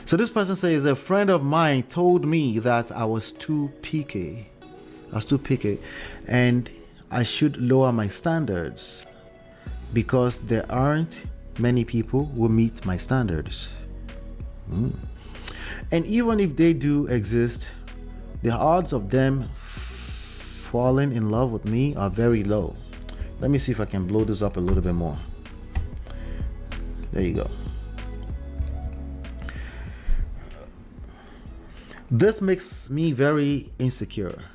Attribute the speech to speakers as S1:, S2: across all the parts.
S1: So this person says a friend of mine told me that I was too picky. And I should lower my standards because there aren't many people who meet my standards. And even if they do exist, the odds of them falling in love with me are very low. Let me see if I can blow this up a little bit more. There you go. This makes me very insecure.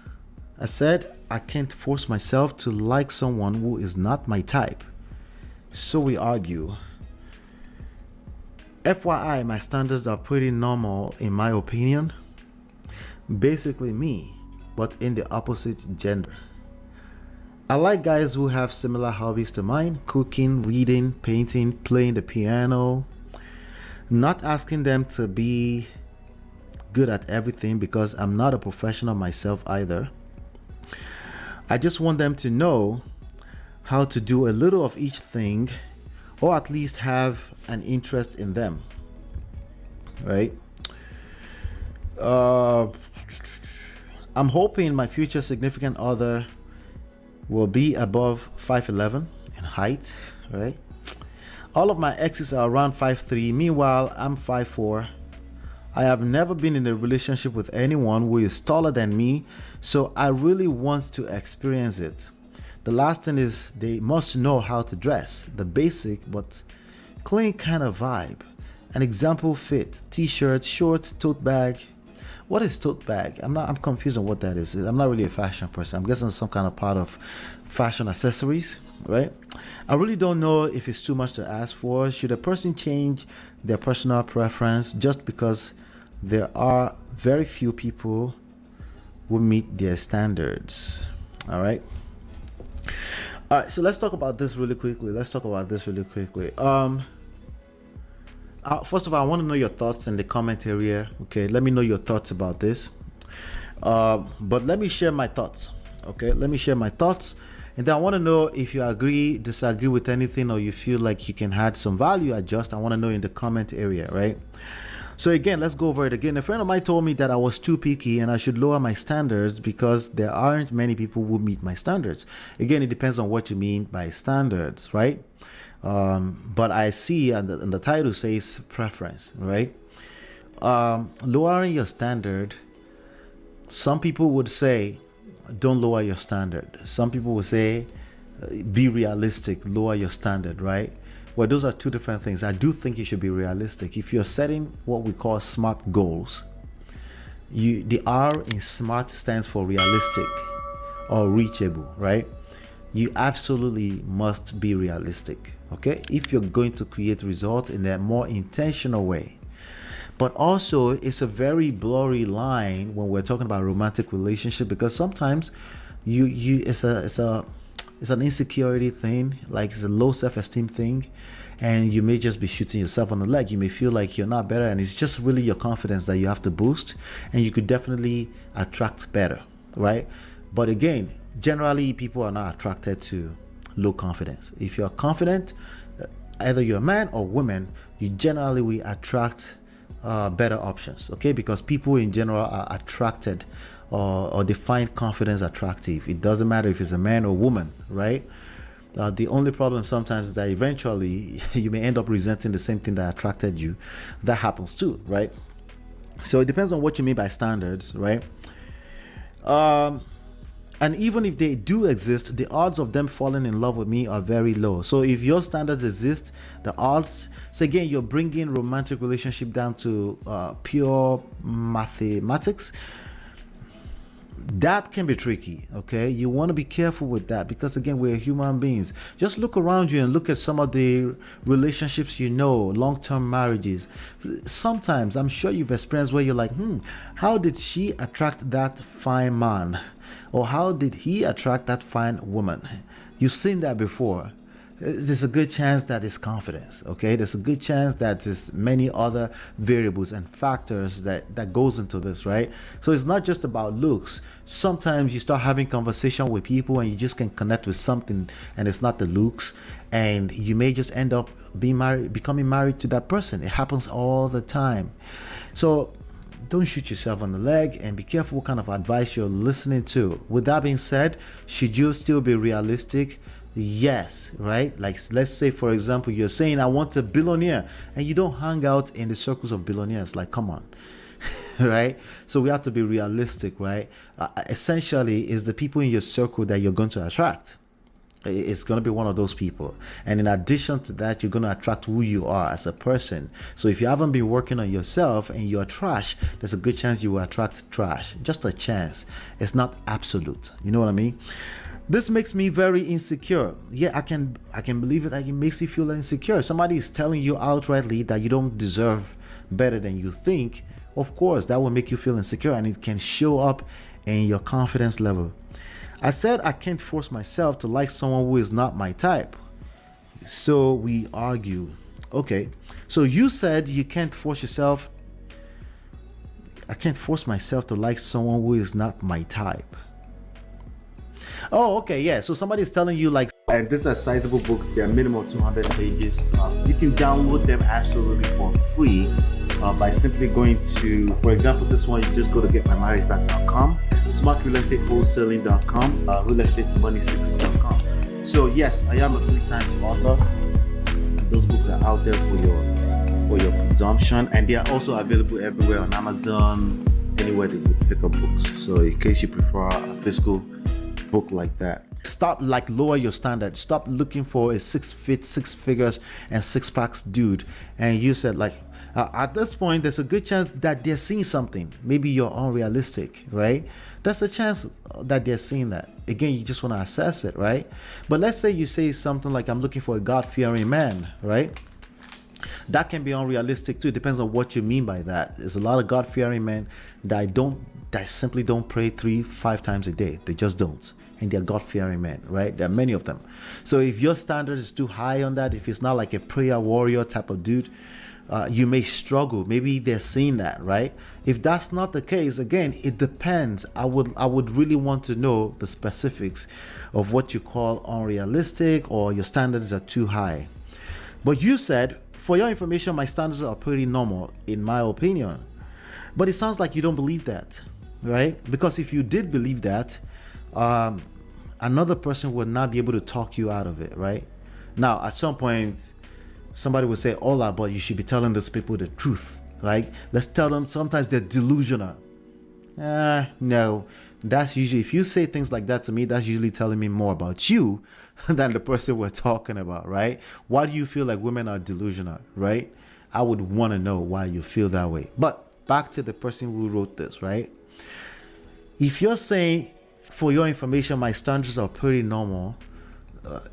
S1: I said I can't force myself to like someone who is not my type. So we argue. FYI, my standards are pretty normal in my opinion. Basically me, but in the opposite gender. I like guys who have similar hobbies to mine: cooking, reading, painting, playing the piano. Not asking them to be good at everything because I'm not a professional myself either. I just want them to know how to do a little of each thing, or at least have an interest in them, right? I'm hoping my future significant other will be above 5'11" in height, right? All of my exes are around 5'3". Meanwhile, I'm 5'4". I have never been in a relationship with anyone who is taller than me, so I really want to experience it. The last thing is they must know how to dress, the basic but clean kind of vibe. An example fit: t-shirt, shorts, tote bag. What is tote bag? I'm confused on what that is. I'm not really a fashion person. I'm guessing it's some kind of part of fashion accessories, right? I really don't know if it's too much to ask for. Should a person change their personal preference just because there are very few people who meet their standards? All right. So let's talk about this really quickly. First of all, I want to know your thoughts in the comment area. Okay, let me know your thoughts about this. But let me share my thoughts. Okay, and then I want to know if you agree, disagree with anything, or you feel like you can add some value. I want to know in the comment area, right? So again, let's go over it again. A friend of mine told me that I was too picky and I should lower my standards because there aren't many people who meet my standards. Again, it depends on what you mean by standards, right? But I see, and the title says preference, right? Lowering your standard, some people would say don't lower your standard. Some people would say be realistic, lower your standard, right? Well, those are two different things. I do think you should be realistic. If you're setting what we call SMART goals, the R in SMART stands for realistic or reachable, right? You absolutely must be realistic, okay? If you're going to create results in a more intentional way. But also, it's a very blurry line when we're talking about romantic relationship, because sometimes it's an insecurity thing, like it's a low self-esteem thing, and you may just be shooting yourself on the leg. You may feel like you're not better, and it's just really your confidence that you have to boost, and you could definitely attract better, right? But again, generally people are not attracted to low confidence. If you're confident, either you're a man or woman, you generally will attract better options, okay? Because people in general are attracted or they find confidence attractive. It doesn't matter if it's a man or woman, right? The only problem sometimes is that eventually you may end up resenting the same thing that attracted you. That happens too, right? So it depends on what you mean by standards, right? And even if they do exist, the odds of them falling in love with me are very low. So if your standards exist, the odds, so again, you're bringing romantic relationship down to pure mathematics. That can be tricky, okay? You want to be careful with that because, again, we're human beings. Just look around you and look at some of the relationships, long-term marriages. Sometimes I'm sure you've experienced where you're like, how did she attract that fine man? Or how did he attract that fine woman? You've seen that before. There's a good chance that it's confidence, okay? There's a good chance that there's many other variables and factors that goes into this, right? So it's not just about looks. Sometimes you start having conversation with people and you just can connect with something and it's not the looks, and you may just end up becoming married to that person. It happens all the time. So don't shoot yourself on the leg, and be careful what kind of advice you're listening to. With that being said, should you still be realistic? Yes, right? Like, let's say, for example, you're saying, I want a billionaire, and you don't hang out in the circles of billionaires. Like, come on. Right? So we have to be realistic, right? Essentially, it's the people in your circle that you're going to attract. It's going to be one of those people. And in addition to that, you're going to attract who you are as a person. So if you haven't been working on yourself and you're trash, there's a good chance you will attract trash. Just a chance. It's not absolute. You know what I mean? This makes me very insecure. Yeah, I can believe it. That it makes you feel insecure. Somebody is telling you outrightly that you don't deserve better than you think. Of course, that will make you feel insecure, and it can show up in your confidence level. I said I can't force myself to like someone who is not my type. So we argue. Okay. So you said you can't force yourself. I can't force myself to like someone who is not my type. Oh, okay. Yeah. So somebody is telling you, like, and these are sizable books. They're minimum 200 pages. You can download them absolutely for free by simply going to, for example, this one, you just go to getmymarriageback.com, smartrealestatewholesaling.com, realestatemoneysecrets.com. So yes, I am a 3 times author. Those books are out there for your consumption, and they are also available everywhere on Amazon, anywhere that you pick up books. So in case you prefer a physical book like that, lower your standard. Stop looking for a 6 figures and 6 packs dude. And you said, like, at this point, there's a good chance that they're seeing something. Maybe you're unrealistic, right? There's a chance that they're seeing that. Again, you just want to assess it, right? But let's say you say something like, I'm looking for a God-fearing man, right? That can be unrealistic too. It depends on what you mean by that. There's a lot of God-fearing men that simply don't pray 3-5 times a day. They just don't. And they're God-fearing men, right? There are many of them. So if your standard is too high on that, if it's not like a prayer warrior type of dude, you may struggle. Maybe they're seeing that, right? If that's not the case, again, it depends. I would really want to know the specifics of what you call unrealistic or your standards are too high. But you said, for your information, my standards are pretty normal, in my opinion. But it sounds like you don't believe that, right? Because if you did believe that, another person would not be able to talk you out of it, right? Now, at some point, somebody would say, Ola, but you should be telling these people the truth. Like, let's tell them sometimes they're delusional. No, that's usually, if you say things like that to me, that's usually telling me more about you than the person we're talking about, right? Why do you feel like women are delusional, right? I would want to know why you feel that way. But back to the person who wrote this, right? If you're saying, for your information, my standards are pretty normal,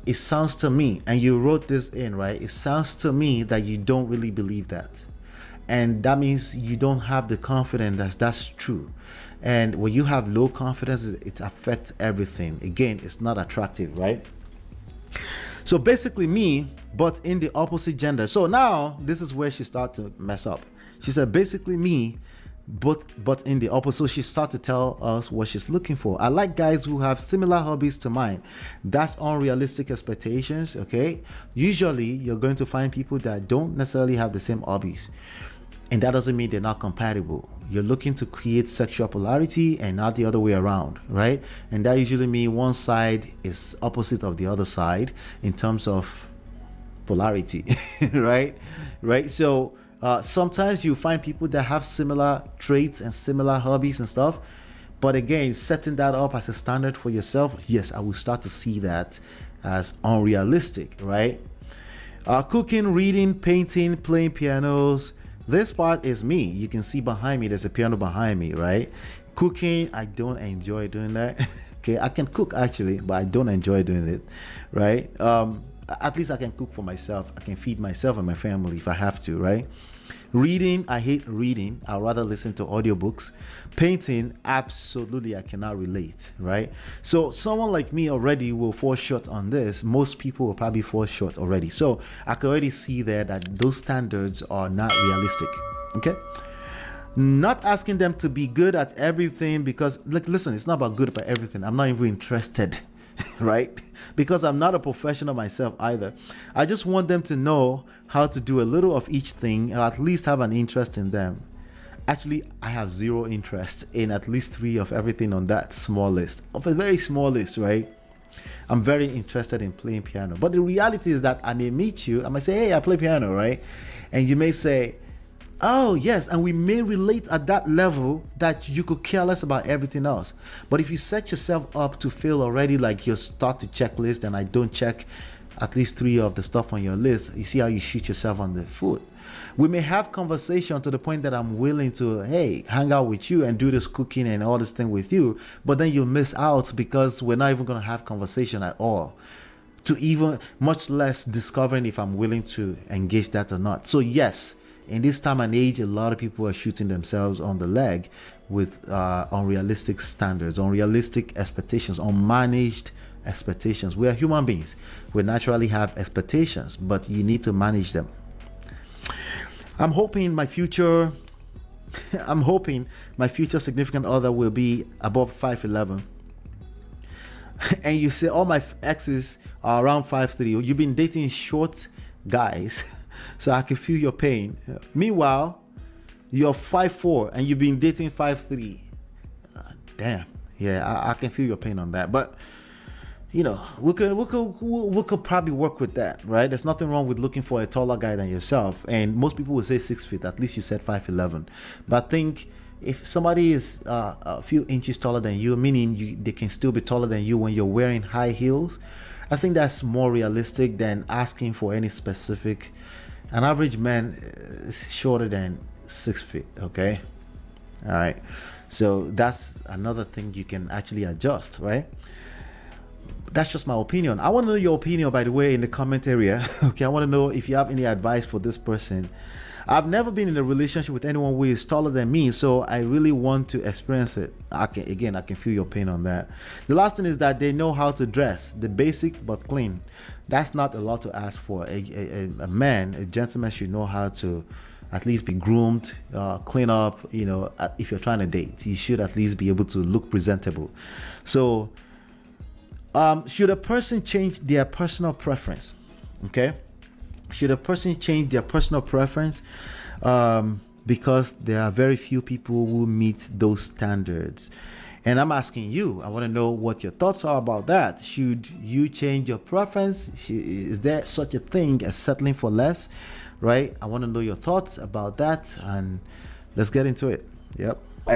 S1: it sounds to me, and you wrote this in, right? It sounds to me that you don't really believe that. And that means you don't have the confidence that that's true. And when you have low confidence, it affects everything. Again, it's not attractive, right? So basically me, but in the opposite gender. So now this is where she started to mess up. She said, basically me, but in the opposite. So she started to tell us what she's looking for. I like guys who have similar hobbies to mine. That's unrealistic expectations, okay? Usually you're going to find people that don't necessarily have the same hobbies, and that doesn't mean they're not compatible. You're looking to create sexual polarity and not the other way around, right? And that usually means one side is opposite of the other side in terms of polarity, right? So sometimes you find people that have similar traits and similar hobbies and stuff, but again, setting that up as a standard for yourself, yes, I will start to see that as unrealistic, right? Cooking, reading, painting, playing pianos. This part is me. You can see behind me, there's a piano behind me, right? Cooking, I don't enjoy doing that. Okay, I can cook actually, but I don't enjoy doing it, right? At least I can cook for myself. I can feed myself and my family if I have to, right? Reading, I hate reading. I'd rather listen to audiobooks. Painting, absolutely, I cannot relate, right? So someone like me already will fall short on this. Most people will probably fall short already. So I can already see there that those standards are not realistic, okay? Not asking them to be good at everything, because, like, listen, it's not about good at everything. I'm not even interested. Right? Because I'm not a professional myself either. I just want them to know how to do a little of each thing, or at least have an interest in them. Actually, I have zero interest in at least three of everything on that small list, of a very small list, right? I'm very interested in playing piano. But the reality is that I may meet you, I might say, hey, I play piano, right? And you may say, oh, yes, and we may relate at that level that you could care less about everything else. But if you set yourself up to feel already like you start to checklist and I don't check at least three of the stuff on your list, you see how you shoot yourself on the foot. We may have conversation to the point that I'm willing to, hey, hang out with you and do this cooking and all this thing with you, but then you miss out because we're not even going to have conversation at all, to even much less discovering if I'm willing to engage that or not. So yes, in this time and age, a lot of people are shooting themselves on the leg with unrealistic standards, unrealistic expectations, unmanaged expectations. We are human beings. We naturally have expectations, but you need to manage them. I'm hoping my future significant other will be above 5'11". And you say all my exes are around 5'3". You've been dating short guys, so I can feel your pain. Meanwhile, you're 5'4" and you've been dating 5'3". Damn, yeah, I can feel your pain on that. But you know, we could probably work with that, right? There's nothing wrong with looking for a taller guy than yourself. And most people would say 6 feet. At least you said 5'11". But I think if somebody is a few inches taller than you, meaning they can still be taller than you when you're wearing high heels, I think that's more realistic than asking for any specific. An average man is shorter than 6 feet. Okay, all right. So that's another thing you can actually adjust, right? That's just my opinion. I want to know your opinion, by the way, in the comment area. Okay, I want to know if you have any advice for this person. I've never been in a relationship with anyone who is taller than me, so I really want to experience it. I can feel your pain on that. The last thing is that they know how to dress, the basic but clean. That's not a lot to ask for. A man, a gentleman should know how to at least be groomed, clean up. You know, if you're trying to date, you should at least be able to look presentable. So should a person change their personal preference? Okay, should a person change their personal preference because there are very few people who meet those standards? And I'm asking you, I want to know what your thoughts are about that. Should you change your preference? Is there such a thing as settling for less, right? I want to know your thoughts about that, and let's get into it. Yep.